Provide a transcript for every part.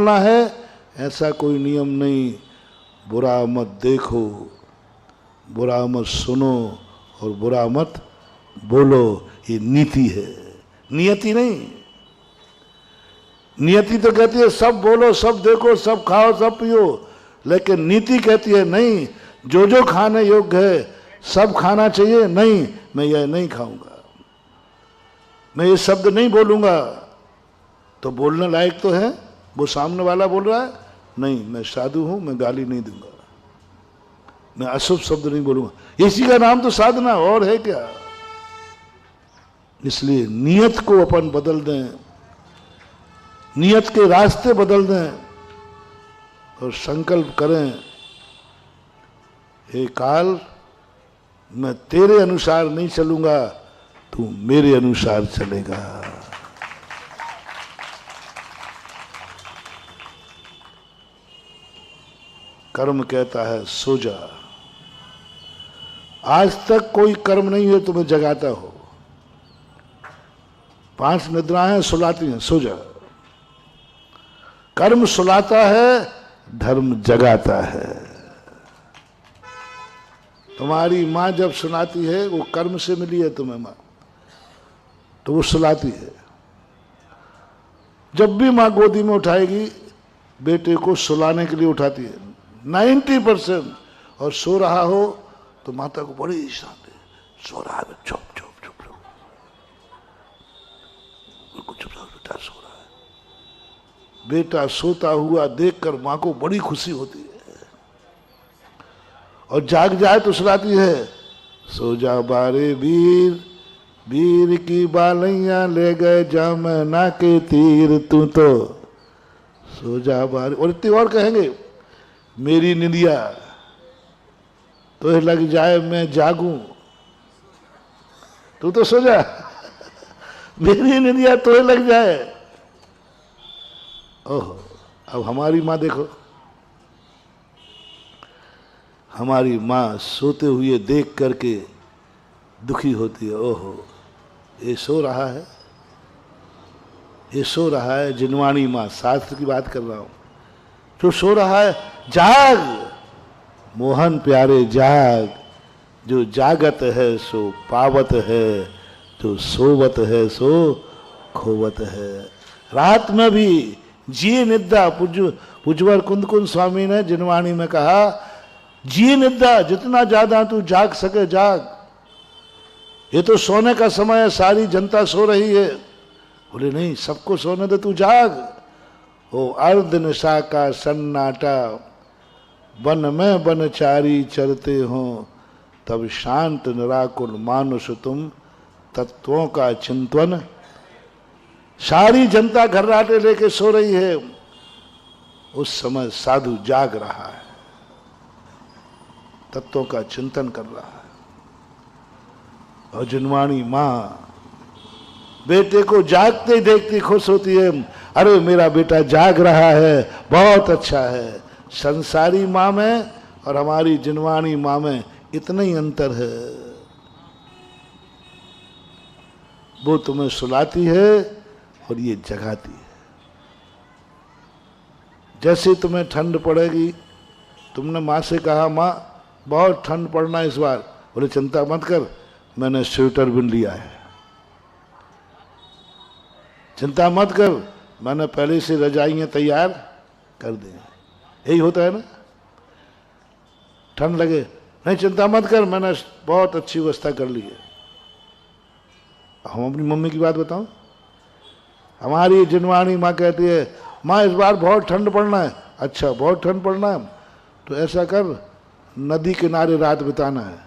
बोलना है ऐसा कोई नियम नहीं। बुरा मत देखो, बुरा मत सुनो और बुरा मत बोलो, ये नीति है, नियति नहीं। नियति तो कहती है सब बोलो, सब देखो, सब खाओ, सब पियो, लेकिन नीति कहती है नहीं, जो जो खाने योग्य है सब खाना चाहिए। नहीं, मैं यह नहीं खाऊंगा, मैं ये शब्द नहीं बोलूंगा। तो बोलने लायक तो है, वो सामने वाला बोल रहा है नहीं, मैं साधु हूं, मैं गाली नहीं दूंगा, मैं अशुभ शब्द नहीं बोलूंगा। इसी का नाम तो साधना और है क्या। इसलिए नियत को अपन बदल दें, नियत के रास्ते बदल दें और संकल्प करें, हे काल मैं तेरे अनुसार नहीं चलूंगा, तू मेरे अनुसार चलेगा। कर्म कहता है सो जा। आज तक कोई कर्म नहीं है तुम्हें जगाता हो। 5 निद्राएं सुलाती हैं, सो जा। कर्म सुलाता है, धर्म जगाता है। तुम्हारी माँ जब सुनाती है वो कर्म से मिली है तुम्हें माँ, तो वो सुलाती है। जब भी माँ गोदी में उठाएगी बेटे को सुलाने के लिए उठाती है 90%। और सो रहा हो तो माता को बड़ी शांति, सो रहा है, चुप चुप चुप चुप, बिल्कुल चुपचाप बेटा सो रहा है। बेटा सोता हुआ देखकर माँ को बड़ी खुशी होती है और जाग जाए तो सुलाती है, सो जा बारे वीर, वीर की बालैया ले गए जमुना के तीर, तू तो सो जा बारे। और इतनी और कहेंगे, मेरी निंदिया तो लग जाए मैं जागूं, तू तो सो जा। मेरी निंदिया तो लग जाए। ओहो, अब हमारी माँ देखो, हमारी माँ सोते हुए देख करके दुखी होती है। ओहो, ये सो रहा है, ये सो रहा है। जिनवाणी माँ, शास्त्र की बात कर रहा हूं, जो सो रहा है, जाग मोहन प्यारे जाग। जो जागत है सो पावत है, जो सोवत है सो खोवत है। रात में भी जिए निद्रा, पुजवर कुंद स्वामी ने जिनवाणी में कहा, जिए निद्रा, जितना ज्यादा तू जाग सके जाग। ये तो सोने का समय है, सारी जनता सो रही है। बोले नहीं, सबको सोने दे, तू जाग। ओ अर्ध निशा का सन्नाटा, वन में बनचारी चरते हो, तब शांत निराकुल मानुष तुम, तत्वों का चिंतन। सारी जनता घर्राटे लेके सो रही है, उस समय साधु जाग रहा है, तत्वों का चिंतन कर रहा है। और जिनवाणी माँ बेटे को जागते ही देखती खुश होती है, अरे मेरा बेटा जाग रहा है, बहुत अच्छा है। संसारी माँ में और हमारी जिनवाणी माँ में इतना ही अंतर है। वो तुम्हें सुलाती है और ये जगाती है। जैसे तुम्हें ठंड पड़ेगी, तुमने माँ से कहा माँ बहुत ठंड पड़ना इस बार, बोले चिंता मत कर, मैंने स्वेटर बुन लिया है। चिंता मत कर, मैंने पहले से रजाइयाँ तैयार कर दी। यही होता है ना, ठंड लगे, नहीं चिंता मत कर, मैंने बहुत अच्छी व्यवस्था कर ली है। हम अपनी मम्मी की बात बताऊं, हमारी जिनवाणी माँ कहती है, माँ इस बार बहुत ठंड पड़ना है। अच्छा बहुत ठंड पड़ना है, तो ऐसा कर, नदी किनारे रात बिताना है।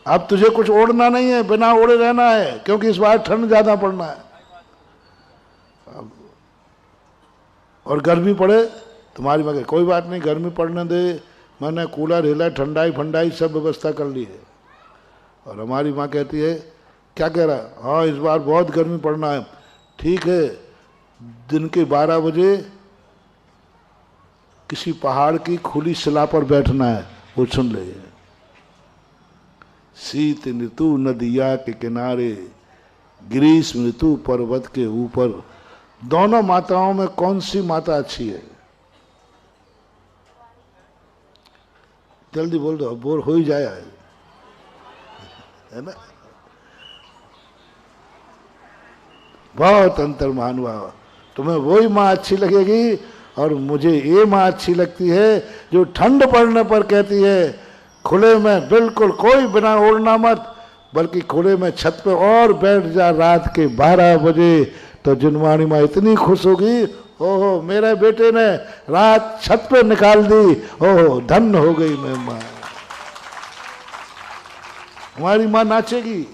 अब तुझे कुछ ओढ़ना नहीं है, बिना ओढ़े रहना है, क्योंकि इस बार ठंड ज्यादा पड़ना है। और गर्मी पड़े, तुम्हारी मगर कोई बात नहीं, गर्मी पड़ने दे, मैंने कूलर हिला, ठंडाई फंडाई सब व्यवस्था कर ली है। और हमारी माँ कहती है, क्या कह रहा है, हाँ इस बार बहुत गर्मी पड़ना है। ठीक है, दिन के 12 बजे किसी पहाड़ की खुली शिला पर बैठना है, वो सुन ले। शीत ऋतु नदिया के किनारे गिरीश मृत्यु पर्वत के ऊपर। दोनों माताओं में कौन सी माता अच्छी है? जल्दी बोल दो, बोर हो ही जाए, है ना। बहुत अंतर महानुभाव। तुम्हें वही माँ अच्छी लगेगी और मुझे ये माँ अच्छी लगती है जो ठंड पड़ने पर कहती है खुले में बिल्कुल कोई बिना ओढ़ना मत, बल्कि खुले में छत पे और बैठ जा रात के 12 बजे। तो जुनवानी माँ इतनी खुश होगी, ओहो मेरे बेटे ने रात छत पे निकाल दी, ओहो धन्य हो गई मैं माँ। हमारी माँ नाचेगी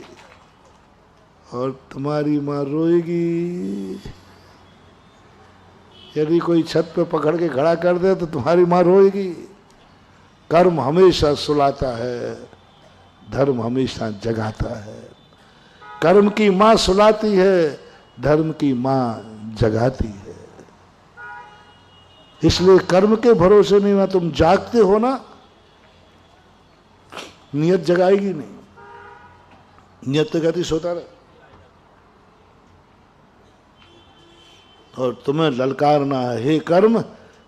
और तुम्हारी माँ रोएगी। यदि कोई छत पे पकड़ के खड़ा कर दे तो तुम्हारी माँ रोएगी। कर्म हमेशा सुलाता है, धर्म हमेशा जगाता है। कर्म की माँ सुलाती है, धर्म की माँ जगाती है। इसलिए कर्म के भरोसे नहीं, ना तुम जागते हो ना, नियत जगाएगी नहीं। नियत तो कहती सोता रहे। और तुम्हें ललकारना है, हे कर्म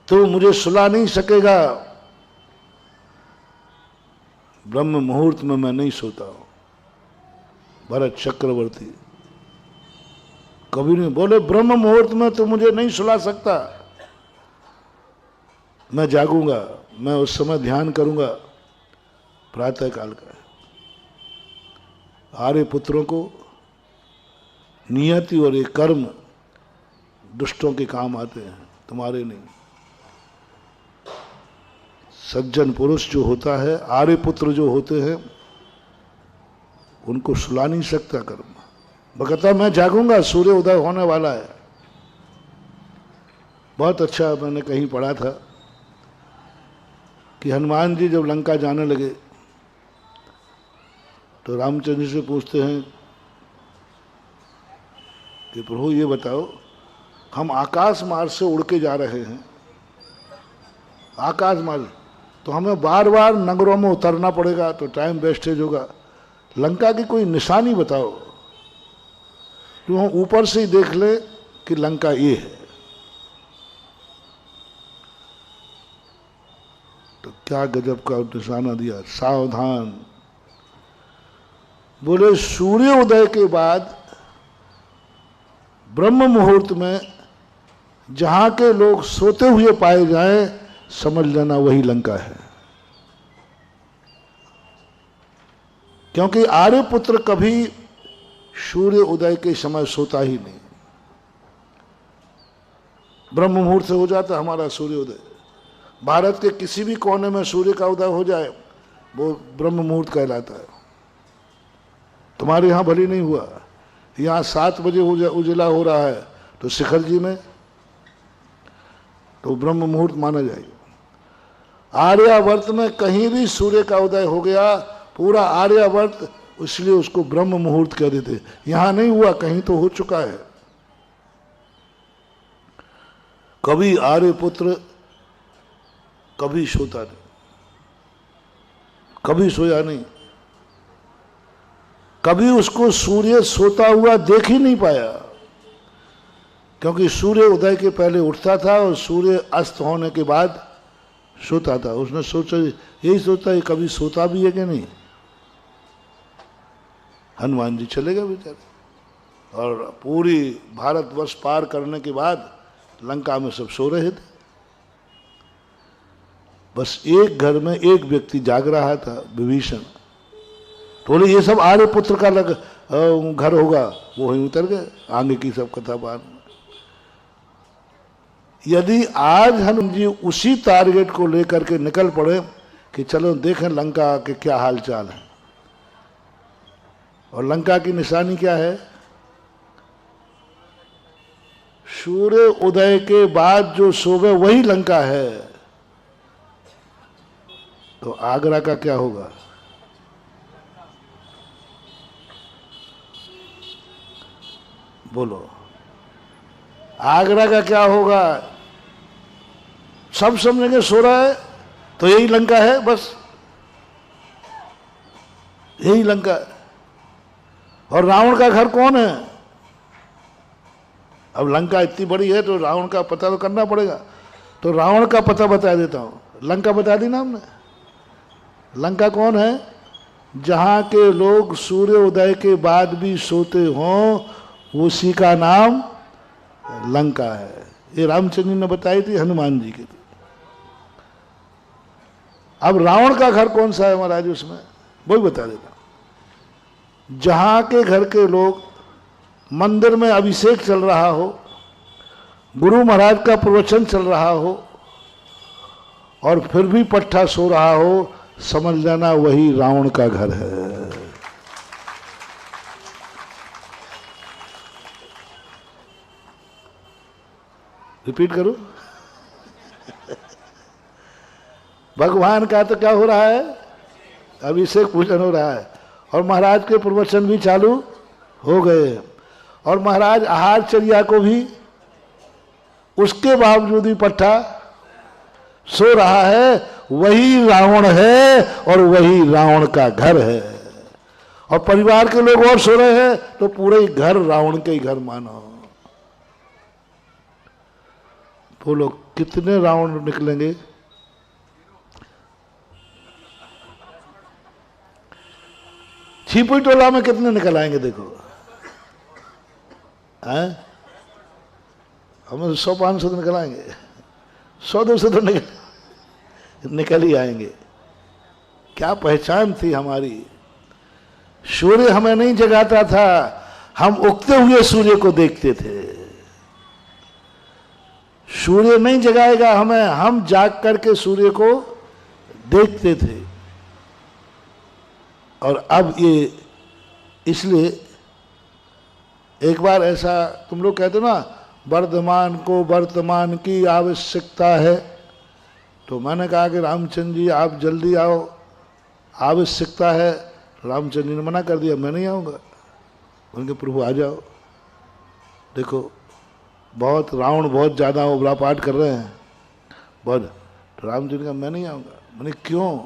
तू मुझे सुला नहीं सकेगा। ब्रह्म मुहूर्त में मैं नहीं सोता हूं। भरत चक्रवर्ती कभी नहीं बोले ब्रह्म मुहूर्त में तू मुझे नहीं सुला सकता। मैं जागूंगा, मैं उस समय ध्यान करूंगा प्रातः काल का। आर्य पुत्रों को नियति और ये कर्म दुष्टों के काम आते हैं, तुम्हारे नहीं। सज्जन पुरुष जो होता है, आर्य पुत्र जो होते हैं, उनको सुला नहीं सकता कर्म। वो कहता मैं जागूंगा, सूर्य उदय होने वाला है। बहुत अच्छा मैंने कहीं पढ़ा था कि हनुमान जी जब लंका जाने लगे तो रामचंद्र जी से पूछते हैं कि प्रभु ये बताओ, हम आकाश मार्ग से उड़ के जा रहे हैं, आकाश मार्ग, तो हमें बार बार नगरों में उतरना पड़ेगा, तो टाइम वेस्टेज होगा। लंका की कोई निशानी बताओ जो हम ऊपर से ही देख ले कि लंका ये है। तो क्या गजब का निशाना दिया, सावधान। बोले सूर्य उदय के बाद ब्रह्म मुहूर्त में जहां के लोग सोते हुए पाए जाएं, समझ लेना वही लंका है। क्योंकि आर्यपुत्र कभी सूर्य उदय के समय सोता ही नहीं। ब्रह्म मुहूर्त से हो जाता हमारा सूर्य उदय। भारत के किसी भी कोने में सूर्य का उदय हो जाए वो ब्रह्म मुहूर्त कहलाता है। तुम्हारे यहां भली नहीं हुआ, यहां 7 बजे उजला हो रहा है, तो शिखर जी में तो ब्रह्म मुहूर्त माना जाएगा। आर्यावर्त में कहीं भी सूर्य का उदय हो गया, पूरा आर्यावर्त, इसलिए उसको ब्रह्म मुहूर्त कह देते। यहां नहीं हुआ, कहीं तो हो चुका है। कभी आर्यपुत्र कभी सोता नहीं, कभी सोया नहीं, कभी उसको सूर्य सोता हुआ देख ही नहीं पाया, क्योंकि सूर्य उदय के पहले उठता था और सूर्य अस्त होने के बाद सोता था। उसने सोचा, यही सोचा है कभी सोता भी है कि नहीं। हनुमान जी चले गए बेचारे, और पूरी भारतवर्ष पार करने के बाद लंका में सब सो रहे थे। बस एक घर में एक व्यक्ति जाग रहा था, विभीषण। बोले ये सब आर्यपुत्र का घर होगा, वो वहीं उतर गए। आगे की सब कथा बाद में। यदि आज हनुमान जी उसी टारगेट को लेकर के निकल पड़े कि चलो देखें लंका के क्या हाल चाल है, और लंका की निशानी क्या है, सूर्य उदय के बाद जो सोवे वही लंका है, तो आगरा का क्या होगा। बोलो, आगरा का क्या होगा। सब समझेंगे सो रहा है तो यही लंका है, बस यही लंका है। और रावण का घर कौन है? अब लंका इतनी बड़ी है तो रावण का पता तो करना पड़ेगा। तो रावण का पता बता देता हूं। लंका बता दी ना हमने। लंका कौन है? जहां के लोग सूर्य उदय के बाद भी सोते हों, उसी का नाम लंका है। ये रामचंद्र ने बताई थी हनुमान जी की। अब रावण का घर कौन सा है महाराज? उसमें वही बता देता। जहां के घर के लोग मंदिर में अभिषेक चल रहा हो, गुरु महाराज का प्रवचन चल रहा हो और फिर भी पट्टा सो रहा हो, समझ लेना वही रावण का घर है। रिपीट करूं? भगवान का तो क्या हो रहा है? अभिषेक पूजन हो रहा है और महाराज के प्रवचन भी चालू हो गए और महाराज आहारचर्या को भी उसके बावजूद भी पट्टा सो रहा है। वही रावण है और वही रावण का घर है। और परिवार के लोग और सो रहे हैं तो पूरे ही घर रावण के ही घर मानो। बोलो कितने रावण निकलेंगे? छिपी टोला में कितने निकल आएंगे? देखो हमें 100-500 तो निकल आएंगे, 100-200 तो निकल ही आएंगे। क्या पहचान थी हमारी। सूर्य हमें नहीं जगाता था, हम उगते हुए सूर्य को देखते थे। सूर्य नहीं जगाएगा हमें, हम जाग करके सूर्य को देखते थे। और अब ये इसलिए एक बार ऐसा तुम लोग कहते हो ना, वर्धमान को वर्तमान की आवश्यकता है। तो मैंने कहा कि रामचंद्र जी आप जल्दी आओ, आवश्यकता है। रामचंद्र जी ने मना कर दिया, मैं नहीं आऊँगा। उनके प्रभु आ जाओ। देखो बहुत रावण बहुत ज़्यादा उबला पाठ कर रहे हैं बहुत। तो रामचंद्र का मैं नहीं आऊँगा। मैंने क्यों?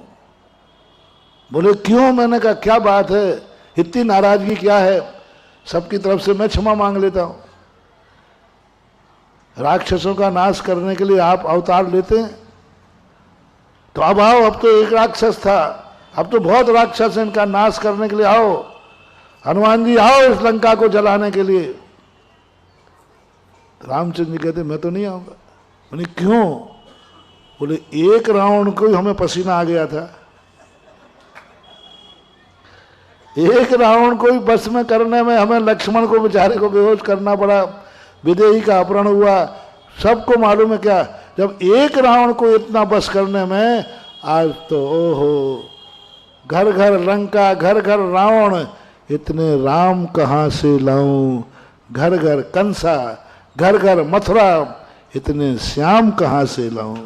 बोले क्यों? मैंने कहा क्या बात है, इतनी नाराजगी क्या है? सबकी तरफ से मैं क्षमा मांग लेता हूँ। राक्षसों का नाश करने के लिए आप अवतार लेते हैं तो अब आओ। अब तो एक राक्षस था, अब तो बहुत राक्षस है, इनका नाश करने के लिए आओ। हनुमान जी आओ इस लंका को जलाने के लिए। रामचंद्र जी कहते मैं तो नहीं आऊंगा। मैंने क्यों? बोले एक रावण को ही हमें पसीना आ गया था, एक रावण को ही बस में करने में हमें लक्ष्मण को बेचारे को बेहोश करना पड़ा, विदेही का अपहरण हुआ। सबको मालूम है क्या, जब एक रावण को इतना बस करने में, आज तो ओहो घर घर लंका, घर घर रावण, इतने राम कहाँ से लाऊं? घर घर कंसा, घर घर मथुरा, इतने श्याम कहाँ से लाऊं?